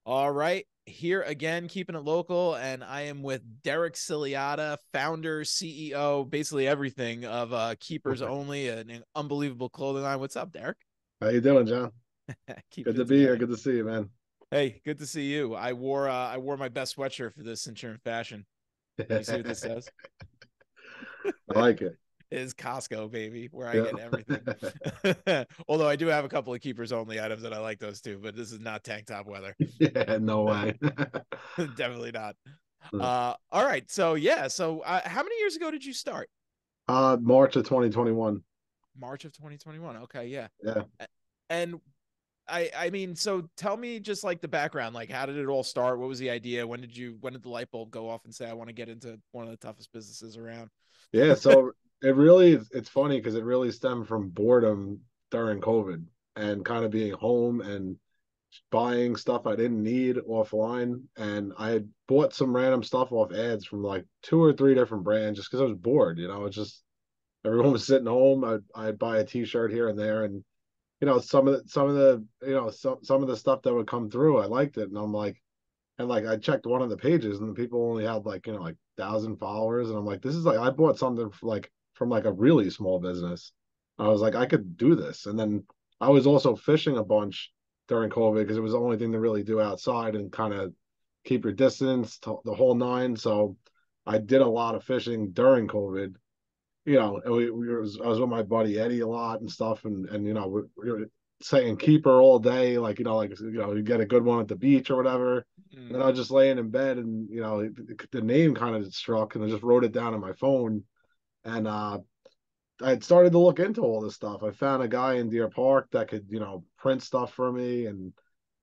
All right, here again, keeping it local, and I am with Derek Ciliotta, founder, CEO, basically everything of Keepers Only, an unbelievable clothing line. What's up, Derek? How you doing, John? Good Keeping to it be here. together. Good to see you, man. Hey, good to see you. I wore my best sweatshirt for this insurance fashion. Let me see what this I says. like it. It is Costco, baby, where I Yeah. get everything. Although I do have a couple of Keepers Only items that I like those too, but this is not tank top weather. Yeah, no way. Definitely not. All right. So yeah. So how many years ago did you start? March of 2021. March of 2021. Okay. Yeah. Yeah. And I mean, so tell me just like the background, like how did it all start? What was the idea? When did the light bulb go off and say, I want to get into one of the toughest businesses around? Yeah. So it's funny because it really stemmed from boredom during COVID and kind of being home and buying stuff I didn't need offline. And I had bought some random stuff off ads from like two or three different brands just because I was bored. It's just everyone was sitting home. I'd buy a t-shirt here and there, and some of the stuff that would come through, I liked it, and I'm like, and like I checked one of the pages, and the people only had like 1,000 followers, and I'm like, this is like I bought something from like a really small business. I was like, I could do this, and then I was also fishing a bunch during COVID because it was the only thing to really do outside and kind of keep your distance, the whole nine. So I did a lot of fishing during COVID, and I was with my buddy Eddie a lot and stuff, and we were saying keeper all day, you get a good one at the beach or whatever. And then Mm. I was just laying in bed, and the name kind of struck, and I just wrote it down on my phone, and I had started to look into all this stuff. I found a guy in Deer Park that could print stuff for me and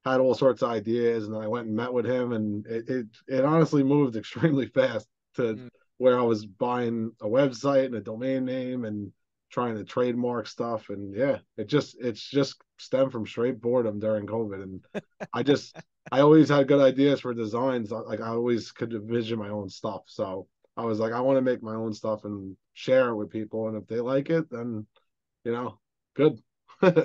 had all sorts of ideas, and then I went and met with him, and it honestly moved extremely fast to Mm. where I was buying a website and a domain name and trying to trademark stuff. And yeah, it's just stemmed from straight boredom during COVID. And I just I always had good ideas for designs. Like I always could envision my own stuff. So I was like, I want to make my own stuff and share it with people. And if they like it, then you know, good.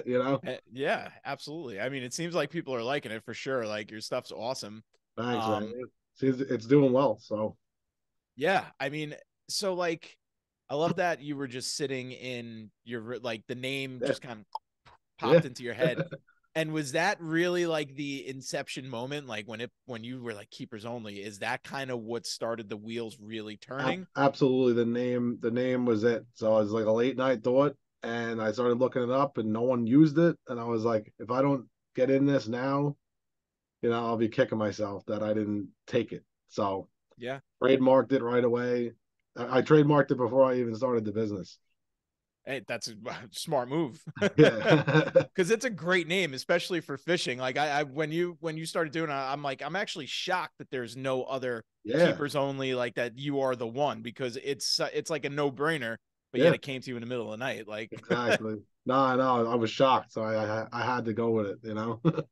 you know, Yeah, absolutely. I mean, it seems like people are liking it for sure. Like your stuff's awesome. Thanks, man. Um, See, it's doing well. So yeah, I mean, so like I love that you were just sitting in your like the name yeah, just kind of yeah. popped into your head. And was that really like the inception moment? Like when you were like keepers only, is that kind of what started the wheels really turning? Absolutely, the name was it. So it was like a late night thought, and I started looking it up, and no one used it, and I was like, if I don't get in this now, I'll be kicking myself that I didn't take it. So Yeah. trademarked it right away. I trademarked it before I even started the business. Hey, that's a smart move. Yeah, Because it's a great name, especially for fishing. Like I when you started doing it, I'm like, I'm actually shocked that there's no other yeah, keepers only like that. You are the one because it's like a no brainer, but yet yeah. it came to you in the middle of the night. Like, Exactly. No, no, I was shocked, so I had to go with it.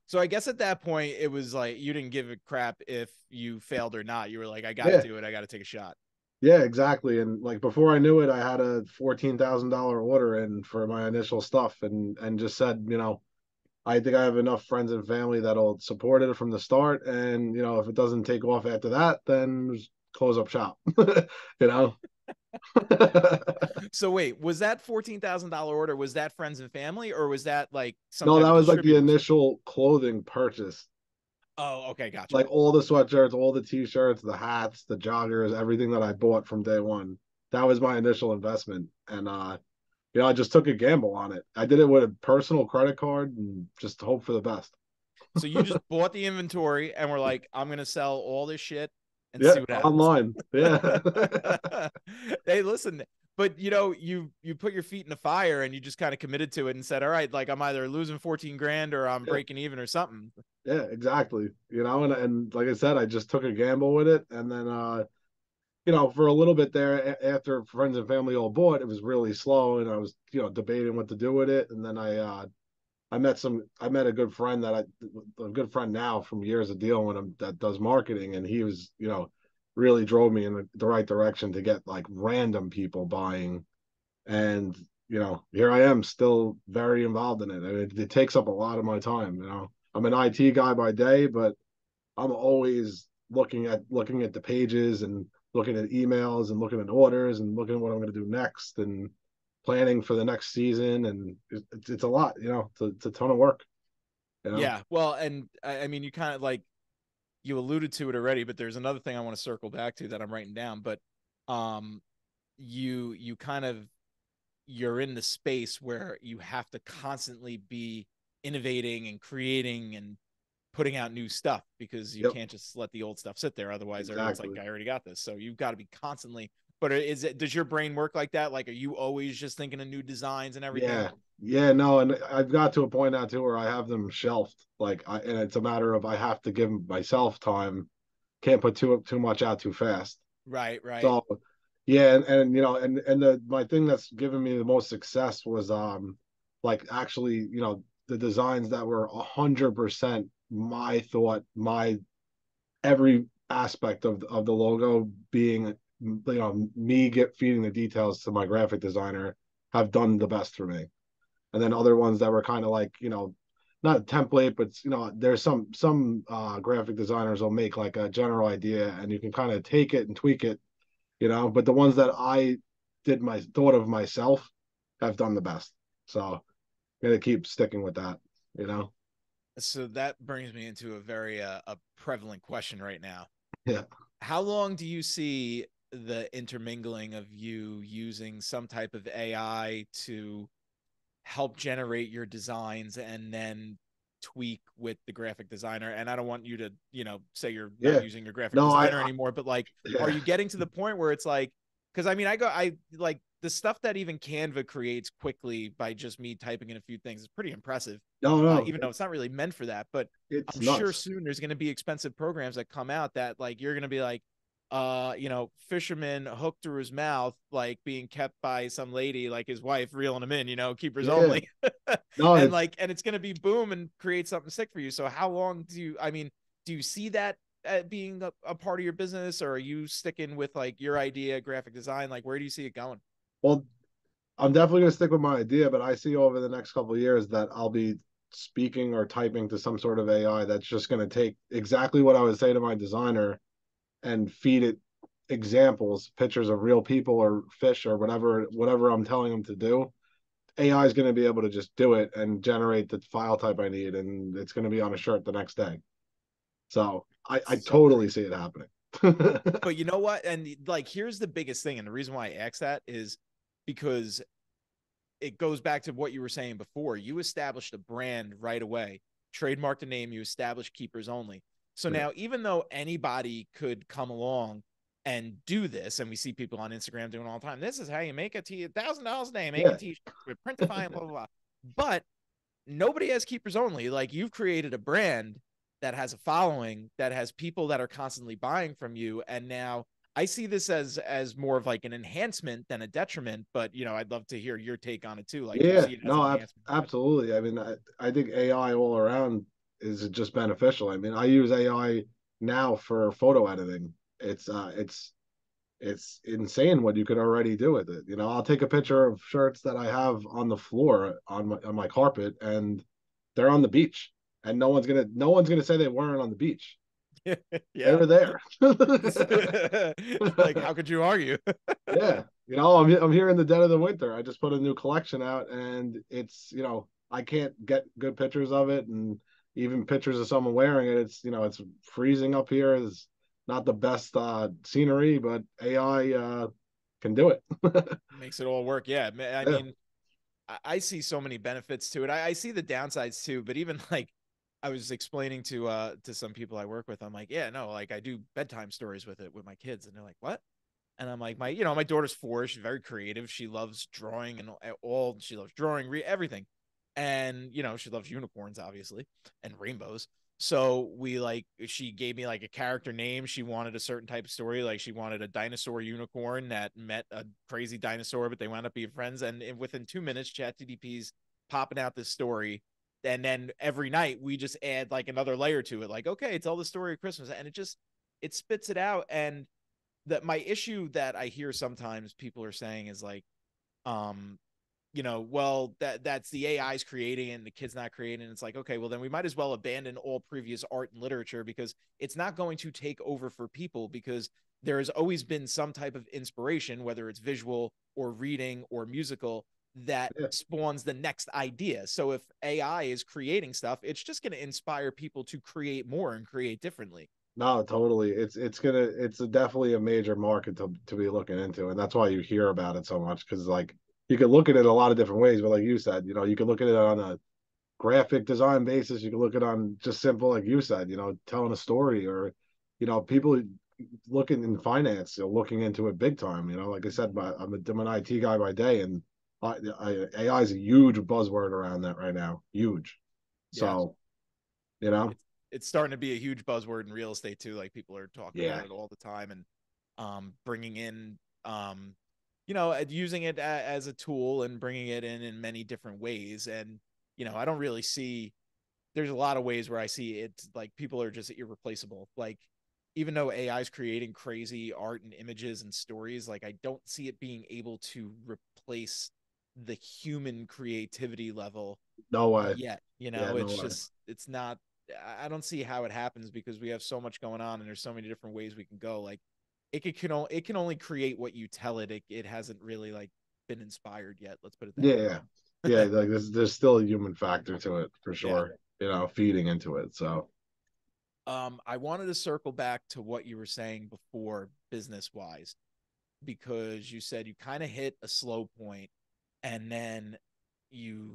so I guess at that point it was like you didn't give a crap if you failed or not. You were like, I got to Yeah, do it. I got to take a shot. yeah, exactly. And like before I knew it, I had a $14,000 order in for my initial stuff, and just said, I think I have enough friends and family that'll support it from the start, and if it doesn't take off after that, then just close up shop. you know. So wait, was that $14,000 order? Was that friends and family, or was that like some No, type that of was like the distributor? initial clothing purchase. Oh, okay, gotcha. Like all the sweatshirts, all the t-shirts, the hats, the joggers, everything that I bought from day one. That was my initial investment. And I just took a gamble on it. I did it with a personal credit card and just hope for the best. So you just bought the inventory and were like, I'm gonna sell all this shit and Yeah, see what happens. online. Yeah. Hey, listen, but you put your feet in the fire and you just kind of committed to it and said, all right, like I'm either losing 14 grand or I'm Yeah. breaking even or something. Yeah, exactly. And like I said, I just took a gamble with it. And then for a little bit there after friends and family all bought, it was really slow and I was, debating what to do with it. And then I met a good friend a good friend now from years of dealing with him that does marketing, and he was, really drove me in the right direction to get like random people buying, and here I am still very involved in it. I mean, it takes up a lot of my time. I'm an IT guy by day, but I'm always looking at the pages and looking at emails and looking at orders and looking at what I'm going to do next and planning for the next season. And it's a lot, it's a ton of work, you know? Yeah. Well, and I mean, you kind of like, you alluded to it already, but there's another thing I want to circle back to that I'm writing down. But um, you kind of, you're in the space where you have to constantly be innovating and creating and putting out new stuff, because you Yep, can't just let the old stuff sit there. Otherwise, everyone's like, exactly. I already got this. So you've got to be constantly. But does your brain work like that? Like, are you always just thinking of new designs and everything? Yeah. Yeah, no, and I've got to a point now too where I have them shelved. And it's a matter of I have to give myself time. Can't put too much out too fast. Right, right. So yeah, and the my thing that's given me the most success was like actually, the designs that were 100% my thought, my every aspect of the logo being, me get feeding the details to my graphic designer have done the best for me. And then other ones that were kind of like, not a template, but there's some graphic designers will make like a general idea and you can kind of take it and tweak it, but the ones that I did my thought of myself have done the best. So I'm gonna keep sticking with that, you know. So that brings me into a very a prevalent question right now. Yeah. How long do you see the intermingling of you using some type of AI to help generate your designs and then tweak with the graphic designer? And I don't want you to, say you're not Yeah. using your graphic No, designer anymore, but like, are yeah. you getting to the point where it's like, because I mean, I like the stuff that even Canva creates quickly by just me typing in a few things is pretty impressive. No, no, Even though it's not really meant for that, but it's I'm sure nuts. soon there's going to be expensive programs that come out that like you're going to be like, fisherman hooked through his mouth, like being kept by some lady, like his wife, reeling him in, keepers Yeah. only. No, And it's like, and it's going to be boom and create something sick for you. So how long I mean, do you see that being a part of your business, or are you sticking with like your idea, graphic design? Like, where do you see it going? well, I'm definitely gonna stick with my idea, but I see over the next couple of years that I'll be speaking or typing to some sort of AI that's just gonna take exactly what I would say to my designer and feed it examples, pictures of real people or fish or whatever I'm telling them to do. AI is going to be able to just do it and generate the file type I need, and it's going to be on a shirt the next day. So I So totally crazy. see it happening. But you know what? And like, here's the biggest thing. And the reason why I ask that is because it goes back to what you were saying before. You established a brand right away, trademarked a name, you established keepers only. So Yeah. now, even though anybody could come along and do this, and we see people on Instagram doing all the time, this is how you make a $1,000 a day, make a Yeah. t-shirt with printify, blah blah blah. But nobody has keepers only. Like, you've created a brand that has a following, that has people that are constantly buying from you, and now I see this as more of like an enhancement than a detriment. But I'd love to hear your take on it too. Like, do you Yeah. see it as No, an enhancement? absolutely. I mean, I think AI all around is just beneficial. I mean, I use AI now for photo editing. It's insane what you could already do with it. I'll take a picture of shirts that I have on the floor on my carpet, and they're on the beach, and no one's gonna say they weren't on the beach. They Yeah. were there. Like, how could you argue? Yeah, I'm here in the dead of the winter. I just put a new collection out, and I can't get good pictures of it, and even pictures of someone wearing it. It's freezing up here. It's not the best scenery, but AI can do it. Makes it all work. Yeah. I Yeah, mean, I see so many benefits to it. I see the downsides too, but even like, I was explaining to some people I work with, I'm like, yeah, no, like, I do bedtime stories with it with my kids, and they're like, what? And I'm like, my daughter's 4. She's very creative. She loves drawing and all. She loves drawing, everything, and she loves unicorns, obviously, and rainbows. So she gave me like a character name. She wanted a certain type of story. Like, she wanted a dinosaur unicorn that met a crazy dinosaur, but they wound up being friends. And within 2 minutes, ChatGPT's popping out this story. And then every night we just add like another layer to it. Like, okay, tell the story of Christmas. And it spits it out. And that my issue that I hear sometimes people are saying is like, um, well, that's the AI's creating it and the kid's not creating it. It's like, okay, well, then we might as well abandon all previous art and literature because it's not going to take over for people, because there has always been some type of inspiration, whether it's visual or reading or musical, that Yeah. spawns the next idea. So if AI is creating stuff, it's just going to inspire people to create more and create differently. No, totally. It's definitely a major market to be looking into, and that's why you hear about it so much. Because like you could look at it a lot of different ways, but like you said, you can look at it on a graphic design basis. You can look at it on just simple, like you said, telling a story, or people looking in finance, looking into it big time. Like I said, I'm an IT guy by day, and AI is a huge buzzword around that right now, huge. Yeah. So you know, It's starting to be a huge buzzword in real estate too. Like people are talking yeah, about it all the time, and bringing in, using it as a tool and bringing it in many different ways. And I don't really see. There's a lot of ways where I see it like people are just irreplaceable. Like even though AI is creating crazy art and images and stories, like I don't see it being able to replace the human creativity level no way, yet. yeah, no It's way. just it's not. I don't see how it happens because we have so much going on and there's so many different ways we can go. Like it can only create what you tell it. It hasn't really like been inspired yet. Let's put it that way. Yeah, yeah, like there's still a human factor to it for Yeah. sure. Feeding into it. So I wanted to circle back to what you were saying before, business wise, because you said you kind of hit a slow point, and then you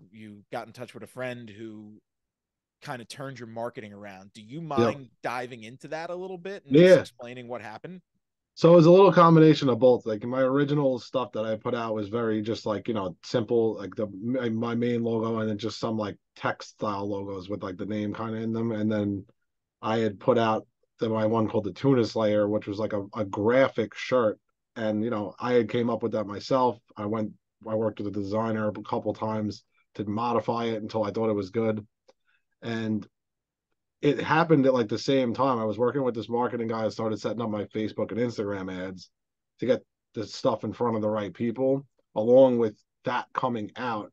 got in touch with a friend who kind of turned your marketing around. Do you yep, mind diving into that a little bit and just yeah. explaining what happened? So it was a little combination of both. Like my original stuff that I put out was very just like simple, like my main logo and then just some like text style logos with like the name kind of in them. And then I had put out my one called the Tuna Slayer, which was like a graphic shirt. And I had came up with that myself. I worked with a designer a couple times to modify it until I thought it was good. And it happened at like the same time. I was working with this marketing guy. I started setting up my Facebook and Instagram ads to get this stuff in front of the right people, along with that coming out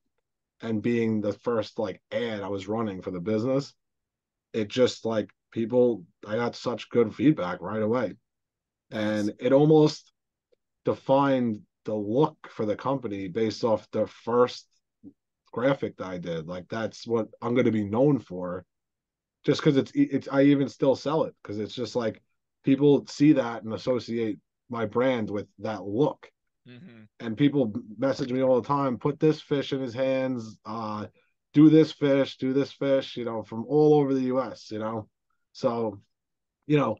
and being the first like ad I was running for the business. It just like I got such good feedback right away. Nice. And it almost defined the look for the company based off the first graphic that I did. Like that's what I'm going to be known for, just because it's I even still sell it because it's just like people see that and associate my brand with that look. Mm-hmm. And people message me all the time, put this fish in his hands, do this fish, do this fish, from all over the US, So, you know,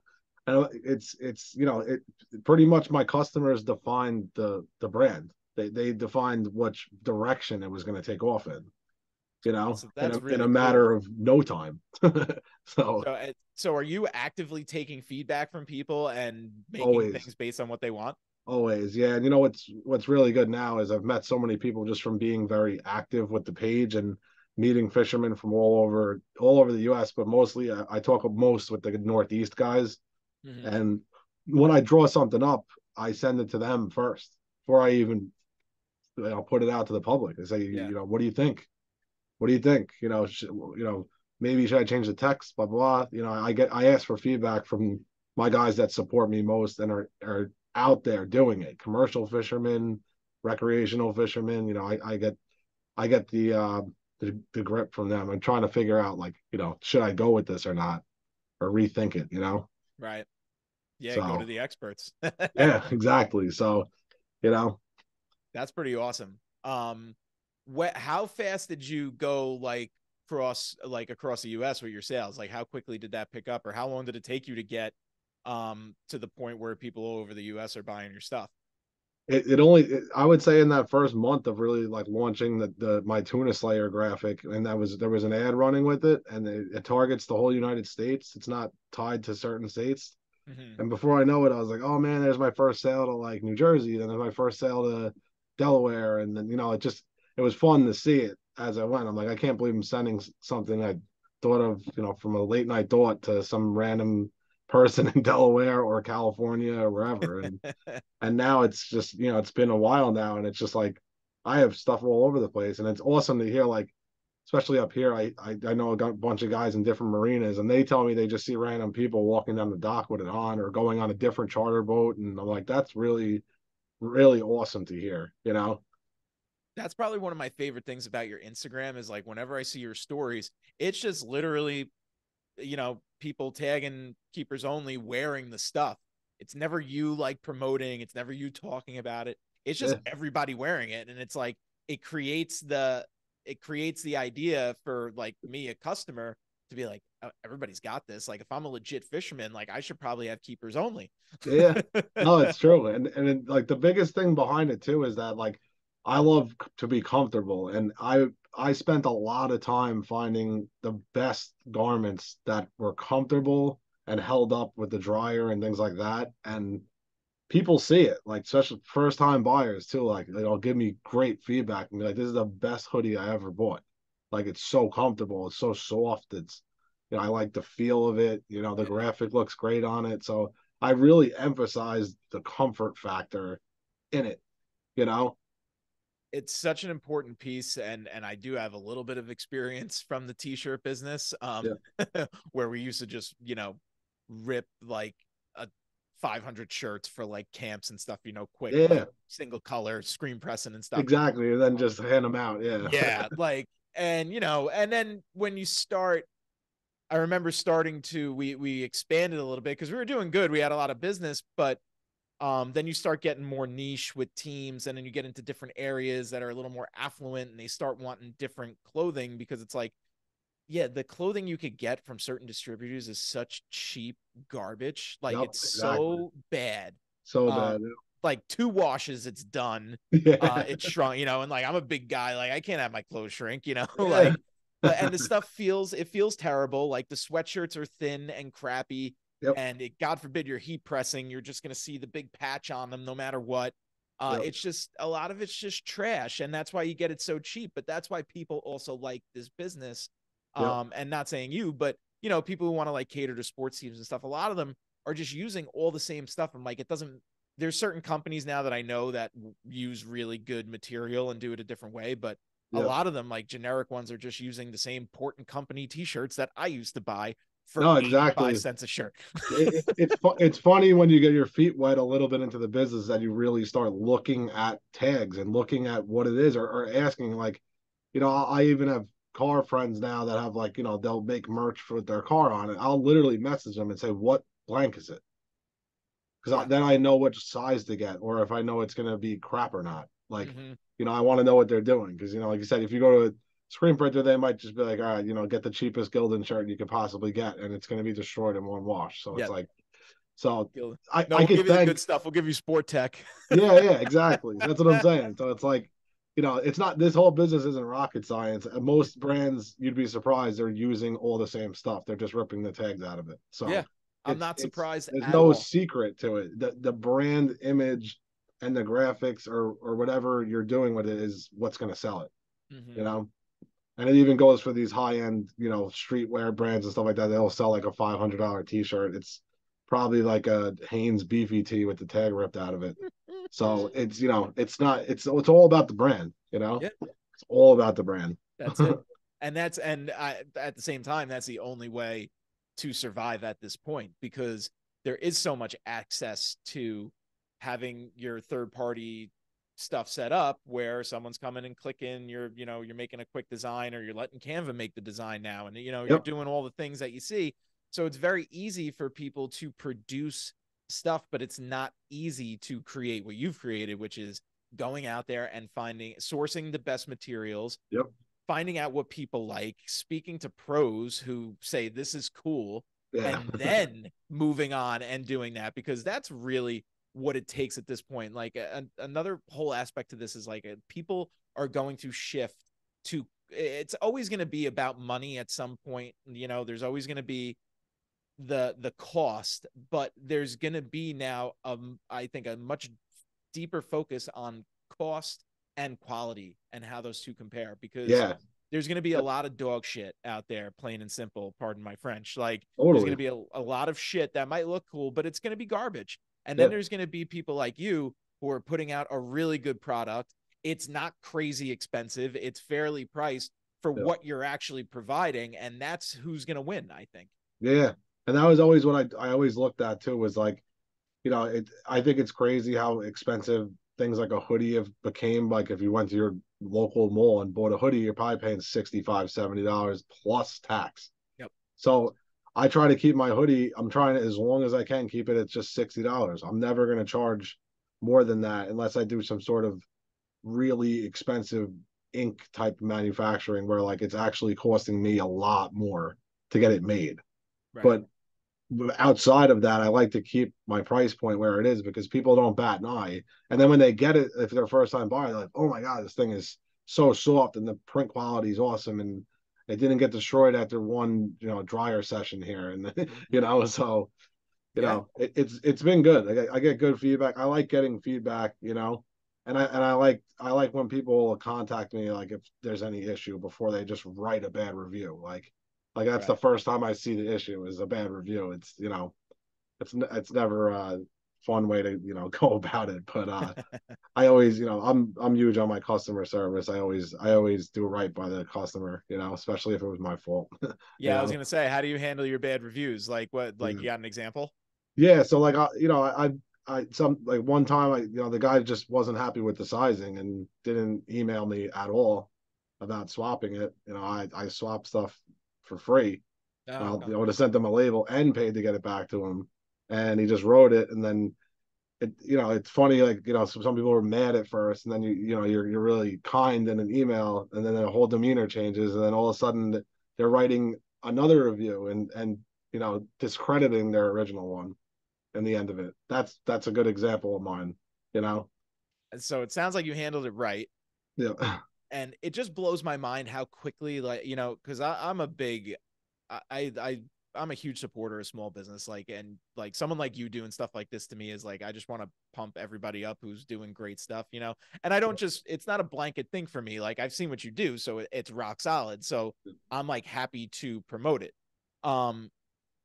it's it pretty much my customers defined the brand. They defined which direction it was going to take off in, in That's a really cool. matter of no time. So So are you actively taking feedback from people and making always, things based on what they want? always, yeah. And what's really good now is I've met so many people just from being very active with the page and meeting fishermen from all over the US, but mostly I talk most with the Northeast guys. Mm-hmm. And when I draw something up, I send it to them first before I even put it out to the public. I say, Yeah. what do you think? What do you think? Maybe should I change the text? Blah blah. I ask for feedback from my guys that support me most and are out there doing it. Commercial fishermen, recreational fishermen. I get the grip from them. I'm trying to figure out like should I go with this or not or rethink it. Right. Yeah, go to So the experts. yeah, exactly. So you know That's pretty awesome. How fast did you go across the US with your sales? Like how quickly did that pick up, or how long did it take you to get to the point where people all over the US are buying your stuff? I would say in that first month of really like launching the my tuna slayer graphic, and there was an ad running with it, and it targets the whole United States. It's not tied to certain states. Mm-hmm. And before I know it, I was like, oh man, there's my first sale to like New Jersey, then there's my first sale to Delaware, and then it was fun to see it as I went. I'm like, I can't believe I'm sending something I thought of, from a late night thought to some random person in Delaware or California or wherever. And now it's just, it's been a while now, and it's just like I have stuff all over the place, and it's awesome to hear like, especially up here. I know a bunch of guys in different marinas, and they tell me they just see random people walking down the dock with it on, or going on a different charter boat, and I'm like, that's really really awesome to hear. You know? That's probably one of my favorite things about your Instagram is like whenever I see your stories, it's just literally, people tagging keepers only wearing the stuff. It's never you like promoting, it's never you talking about it. It's just Yeah, everybody wearing it. And it's like it creates the idea for like me, a customer, to be like, oh, everybody's got this. Like if I'm a legit fisherman, like I should probably have keepers only. yeah. No, it's true, and like the biggest thing behind it too is that like I love to be comfortable, and I spent a lot of time finding the best garments that were comfortable and held up with the dryer and things like that, and people see it, like especially first time buyers too. Like they'll give me great feedback and be like, "This is the best hoodie I ever bought. Like it's so comfortable, it's so soft. It's, I like the feel of it. The Yeah. graphic looks great on it. So I really emphasize the comfort factor in it. You know? It's such an important piece, and I do have a little bit of experience from the t-shirt business, Yeah, where we used to just rip like a 500 shirts for like camps and stuff, quick, like yeah, single color screen pressing and stuff. exactly. And then um, just hand them out. Yeah, yeah, like, and then when you start, I remember starting to, we expanded a little bit because we were doing good, we had a lot of business, but then you start getting more niche with teams, and then you get into different areas that are a little more affluent, and they start wanting different clothing because it's like, yeah, the clothing you could get from certain distributors is such cheap garbage. Like yep, it's exactly. so bad. So Um, bad. like 2 washes, it's done. Yeah, It's shrunk, and like I'm a big guy, like I can't have my clothes shrink, yeah, like, and the stuff feels terrible. Like the sweatshirts are thin and crappy, yep, and God forbid you're heat pressing, you're just gonna see the big patch on them no matter what. yep, It's just a lot of it's just trash, and that's why you get it so cheap. But that's why people also like this business. yep, And not saying you, but people who want to like cater to sports teams and stuff, a lot of them are just using all the same stuff. I'm like, it doesn't. There's certain companies now that I know that use really good material and do it a different way, but a yep. lot of them, like generic ones, are just using the same Port and Company t-shirts that I used to buy for No, 85 exactly. cents a shirt. It's funny when you get your feet wet a little bit into the business that you really start looking at tags and looking at what it is, or asking like, I even have car friends now that have like, they'll make merch for their car on it. I'll literally message them and say, what blank is it? Because Yeah. then I know which size to get, or if I know it's going to be crap or not. Like, Mm-hmm. I want to know what they're doing because, like you said, if you go to a screen printer, they might just be like, all right, get the cheapest Gildan shirt you could possibly get, and it's going to be destroyed in one wash. So it's Yeah. like, so No, I we'll could give you the good thank, stuff. We'll give you Sport Tech. yeah, yeah, exactly. That's what I'm saying. So it's like, it's not, this whole business isn't rocket science. Most brands, you'd be surprised, they're using all the same stuff. They're just ripping the tags out of it. Yeah. So I'm not it's surprised there's at no all. secret to it. The brand image and the graphics or whatever you're doing with it is what's going to sell it. Mm-hmm. You know, and it even goes for these high end, streetwear brands and stuff like that. They'll sell like a $500 T-shirt. It's probably like a Hanes beefy tee with the tag ripped out of it. So it's, it's not, it's all about the brand. Yeah. It's all about the brand. That's it. At the same time, that's the only way to survive at this point, because there is so much access to having your third party stuff set up where someone's coming and clicking, you're making a quick design, or you're letting Canva make the design now, and you're Yep. doing all the things that you see. So it's very easy for people to produce stuff, but it's not easy to create what you've created, which is going out there and sourcing the best materials, Yep. finding out what people like, speaking to pros who say this is cool, Yeah. and then moving on and doing that, because that's really what it takes at this point. Like another whole aspect to this is like people are going to shift to, it's always going to be about money at some point. There's always going to be the cost, but there's going to be now I think a much deeper focus on cost and quality and how those two compare, because Yeah. there's going to be a lot of dog shit out there, plain and simple, pardon my French. Like there's going to Totally. be a lot of shit that might look cool, but it's going to be garbage. And then Yeah. there's going to be people like you who are putting out a really good product, it's not crazy expensive. It's fairly priced for Yeah. what you're actually providing. And that's who's going to win, I think. Yeah. And that was always what I always looked at too, was like, I think it's crazy how expensive things like a hoodie have became. Like if you went to your local mall and bought a hoodie, you're probably paying $65, $70 plus tax. Yep. So I try to keep my hoodie, I'm trying to, as long as I can, keep it at just $60. I'm never going to charge more than that unless I do some sort of really expensive ink type manufacturing where like it's actually costing me a lot more to get it made. Right. But outside of that, I like to keep my price point where it is because people don't bat an eye. And then when they get it, if they're first time buyer, they're like, oh my God, this thing is so soft and the print quality is awesome. And it didn't get destroyed after one, dryer session here. And, Mm-hmm. so, Yeah. it's been good. I get good feedback. I like getting feedback, and I like when people contact me, like if there's any issue before they just write a bad review. Like that's the Right. first time I see the issue is a bad review. It's never a fun way to go about it. But I always I'm huge on my customer service. I always do right by the customer. Especially if it was my fault. you Yeah. I was know. going to say, how do you handle your bad reviews? Like what, like Yeah. you got an example? Yeah, so like I some like one time the guy just wasn't happy with the sizing and didn't email me at all about swapping it. I swapped stuff for free. Oh, Well, okay. I would have sent him a label and paid to get it back to him, and he just wrote it. And then it's funny, like some people were mad at first, and then you're really kind in an email, and then their whole demeanor changes, and then all of a sudden they're writing another review and discrediting their original one in the end of it. That's a good example of mine, you know. So it sounds like you handled it right. Yeah. And it just blows my mind how quickly, like, because I'm a big, I I'm a huge supporter of small business, like, and like someone like you doing stuff like this to me is like I just want to pump everybody up who's doing great stuff. And I don't just, it's not a blanket thing for me. Like I've seen what you do, so it's rock solid. So I'm like happy to promote it. um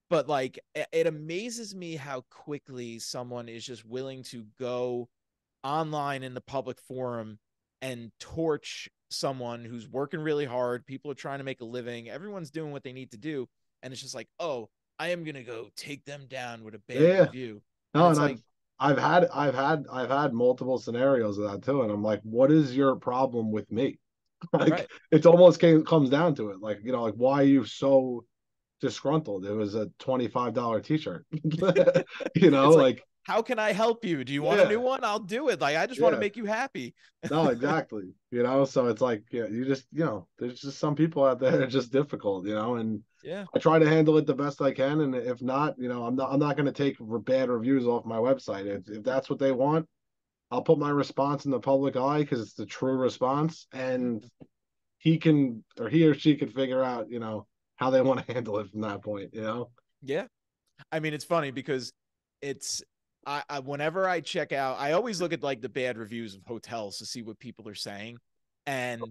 but like it amazes me how quickly someone is just willing to go online in the public forum and torch someone who's working really hard. People are trying to make a living. Everyone's doing what they need to do. And it's just like, oh, I am going to go take them down with a bad Yeah. review. And No, it's and like, I've had multiple scenarios of that too. And I'm like, what is your problem with me? right. Like it's almost comes down to it. Like, like why are you so disgruntled? It was a $25 t-shirt. It's like, Like, how can I help you? Do you want a new yeah, one? I'll do it. Like, I just want to yeah. make you happy. No, exactly. So it's like, you just, there's just some people out there that are just difficult, and Yeah. I try to handle it the best I can. And if not, I'm not going to take bad reviews off my website. If that's what they want, I'll put my response in the public eye because it's the true response. And he or she can figure out, how they want to handle it from that point. Yeah. I mean, it's funny because it's whenever I check out, I always look at like the bad reviews of hotels to see what people are saying, and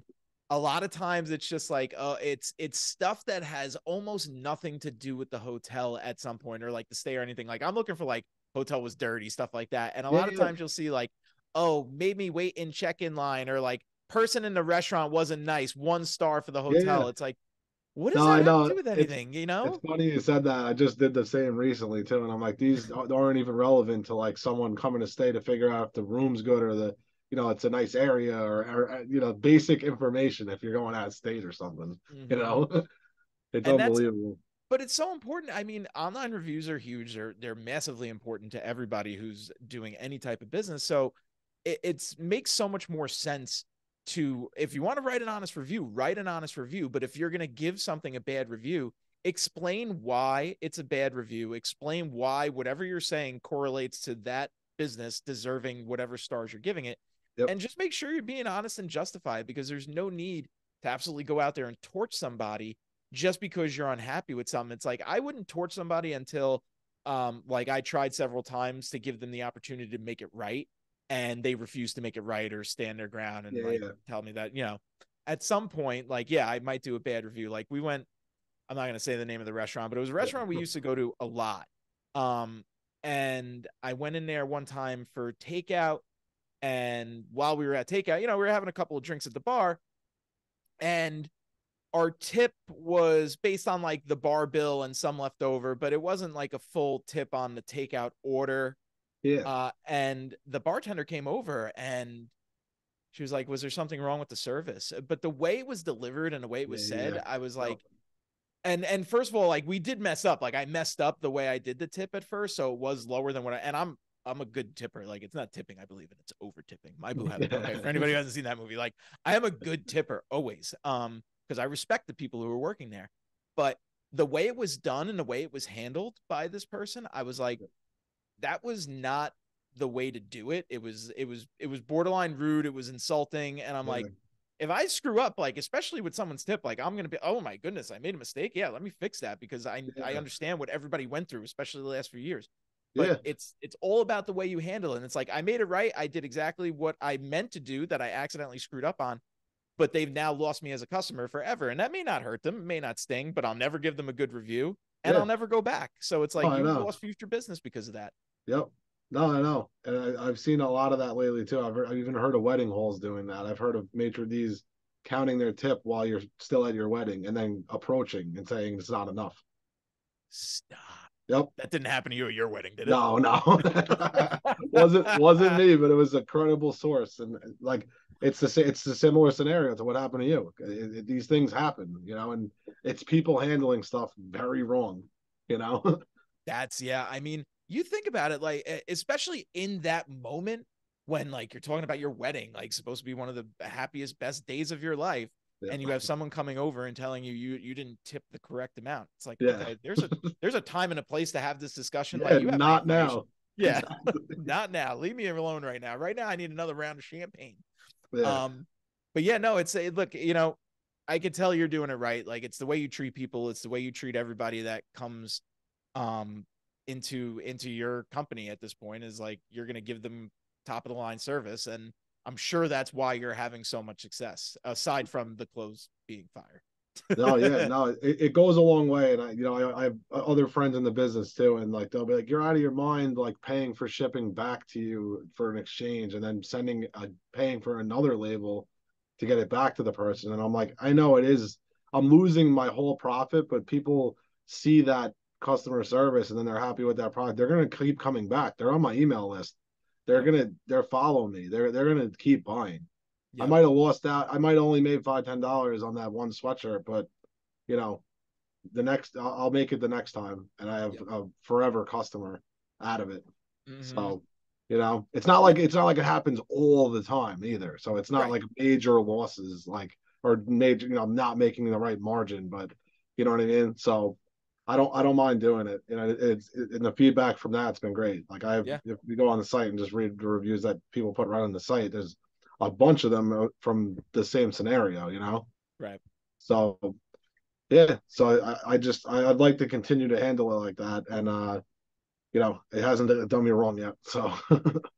a lot of times it's just like, it's stuff that has almost nothing to do with the hotel at some point or like the stay or anything. Like I'm looking for like hotel was dirty, stuff like that, and a lot of Yeah, times you'll see like, oh, made me wait in check-in line, or like person in the restaurant wasn't nice, 1 star for the yeah. hotel. It's like, what does No, that I have to know. do with It's anything, it's funny you said that. I just did the same recently too, and I'm like, these aren't even relevant to like someone coming to stay to figure out if the room's good or it's a nice area or basic information if you're going out of state or something. You Mm-hmm. know, it's And that's, unbelievable. but it's so important. I mean, online reviews are huge. They're massively important to everybody who's doing any type of business. So it's makes so much more sense to, if you want to write an honest review, write an honest review. But if you're going to give something a bad review, explain why it's a bad review. Explain why whatever you're saying correlates to that business deserving whatever stars you're giving it. Yep. And just make sure you're being honest and justified, because there's no need to absolutely go out there and torch somebody just because you're unhappy with something. It's like, I wouldn't torch somebody until like I tried several times to give them the opportunity to make it right, and they refuse to make it right or stand their ground and Yeah, like yeah, tell me that, at some point, like, yeah, I might do a bad review. Like we went, I'm not going to say the name of the restaurant, but it was a restaurant we yeah. used to go to a lot. Um and I went in there one time for takeout, And while we were at takeout, we were having a couple of drinks at the bar, and our tip was based on like the bar bill and some left over, but it wasn't like a full tip on the takeout order. Yeah. And the bartender came over and she was like, was there something wrong with the service? But the way it was delivered and the way it was Yeah. said, I was Yep. like, and first of all, like we did mess up. Like I messed up the way I did the tip at first. So it was lower than and I'm a good tipper. Like it's not tipping, I believe it. It's over tipping. My boo habit. Okay. For anybody who hasn't seen that movie, like I am a good tipper always. Because I respect the people who are working there. But the way it was done and the way it was handled by this person, I was like, that was not the way to do it. It was borderline rude. It was insulting. And I'm Yeah. like, if I screw up, like, especially with someone's tip, like I'm going to be, oh my goodness, I made a mistake. Yeah. Let me fix that because I Yeah. understand what everybody went through, especially the last few years. But Yeah. it's all about the way you handle it. And it's like, I made it right. I did exactly what I meant to do that I accidentally screwed up on, but they've now lost me as a customer forever. And that may not hurt them, it may not sting, but I'll never give them a good review and Yeah. I'll never go back. So it's Oh, like I you know. lost future business because of that. Yep. No, I know. And I've seen a lot of that lately too. I've even heard of wedding halls doing that. I've heard of maitre d's counting their tip while you're still at your wedding and then approaching and saying it's not enough. Stop. Yep. That didn't happen to you at your wedding, did it? No, no. Wasn't me, but it was a credible source. And like it's the similar scenario to what happened to you. These things happen, and it's people handling stuff very wrong, you know. Yeah. I mean, you think about it, like, especially in that moment when, like, you're talking about your wedding, like, supposed to be one of the happiest, best days of your life. Yeah. And you have someone coming over and telling you didn't tip the correct amount. It's like, Yeah. okay, there's a time and a place to have this discussion. Like, Yeah, you have my not information. now. Yeah. Exactly. Not now. Leave me alone right now. Right now, I need another round of champagne. Yeah. Um, but yeah, no, look, I could tell you're doing it right. Like it's the way you treat people, it's the way you treat everybody that comes um into your company at this point, is like you're gonna give them top of the line service. And I'm sure that's why you're having so much success, aside from the clothes being No, yeah, fire. no, it goes a long way. And I have other friends in the business too, and like they'll be like, "You're out of your mind, like paying for shipping back to you for an exchange, and then paying for another label to get it back to the person." And I'm like, I know it is. I'm losing my whole profit, but people see that customer service, and then they're happy with that product. They're gonna keep coming back. They're on my email list. Yep. They're following me. They're gonna keep buying. I Yep. might have lost out. I might only made $5-10 on that one sweatshirt, but you know, the next I'll make it the next time, and I have Yep. a forever customer out of it. Mm-hmm. So, it's not Yeah. like it happens all the time either. So it's not Right. like major losses, like or major, not making the right margin, but you know what I mean. So I don't mind doing it. And the feedback from that's been great. Like Yeah. if you go on the site and just read the reviews that people put right on the site, there's a bunch of them from the same scenario. Right. So yeah, so I'd like to continue to handle it like that, and it hasn't done me wrong yet. So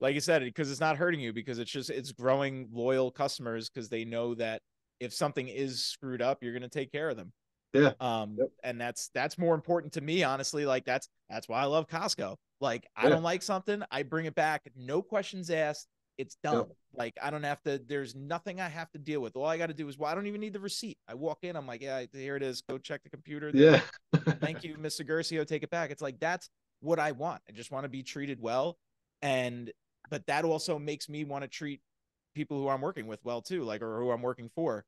Like you said, because it's not hurting you, because it's growing loyal customers because they know that if something is screwed up, you're going to take care of them. yeah, yep, And that's more important to me, honestly. Like that's why I love Costco. Like I yeah, don't like something, I bring it back, no questions asked. It's yep, done. Like I don't have to. There's nothing I have to deal with. All I got to do is, well, I don't even need the receipt. I walk in, I'm like, yeah, here it is. Go check the computer. They're yeah, like, thank you, Mr. Garcia. Take it back. It's like that's what I want. I just want to be treated well, and but that also makes me want to treat people who I'm working with well too, like, or who I'm working for.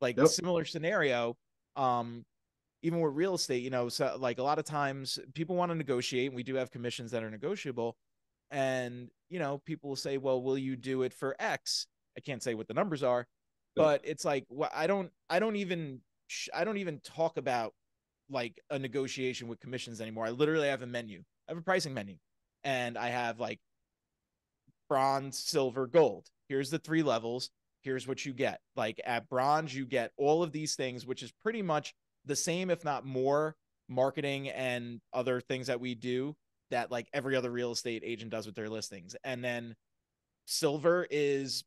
Like yep, similar scenario. Um, Even with real estate, so like a lot of times people want to negotiate, and we do have commissions that are negotiable. And, people will say, well, will you do it for X? I can't say what the numbers are, yep, but it's like, well, I don't even talk about like a negotiation with commissions anymore. I literally have a menu. I have a pricing menu, and I have like bronze, silver, gold. Here's the 3 levels. Here's what you get. Like at bronze, you get all of these things, which is pretty much the same, if not more, marketing and other things that we do that like every other real estate agent does with their listings. And then silver is,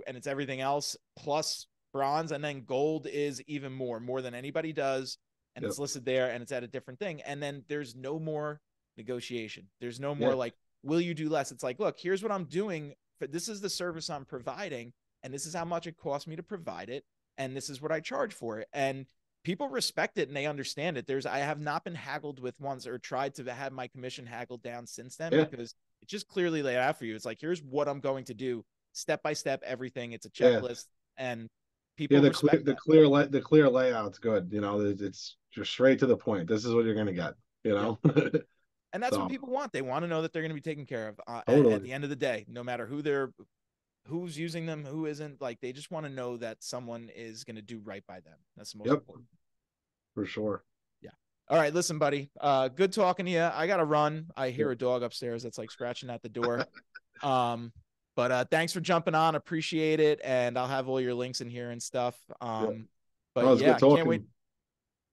and it's everything else plus bronze. And then gold is even more than anybody does. And yep, it's listed there, and it's at a different thing. And then there's no more negotiation. There's no more yeah, like, will you do less? It's like, look, here's what I'm doing this is the service I'm providing, and this is how much it costs me to provide it, and this is what I charge for it. And people respect it and they understand it. I have not been haggled with once or tried to have my commission haggled down since then, Yeah. because it's just clearly laid out for you. It's like, here's what I'm going to do, step by step, everything. It's a Yeah. checklist, and Yeah, people respect that. the clear layout's good. You know, it's just straight to the point. This is what you're gonna get, you Yep. know. And that's what So people want. They want to know that they're going to be taken care of at totally. the end of the day, no matter who's using them, who isn't. Like, they just want to know that someone is going to do right by them. That's the most Yep, important. for sure. Yeah. All right, listen, buddy. Good talking to you. I got to run. I hear Yep. a dog upstairs that's like scratching at the door. Um, but thanks for jumping on. Appreciate it. And I'll have all your links in here and stuff. Yep. But Oh, it's yeah, good I can't wait. talking.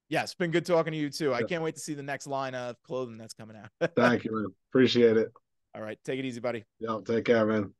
Yeah, it's been good talking to you too. I Yep. can't wait to see the next line of clothing that's coming out. Thank you, man. Appreciate it. All right, take it easy, buddy. Yeah, take care, man.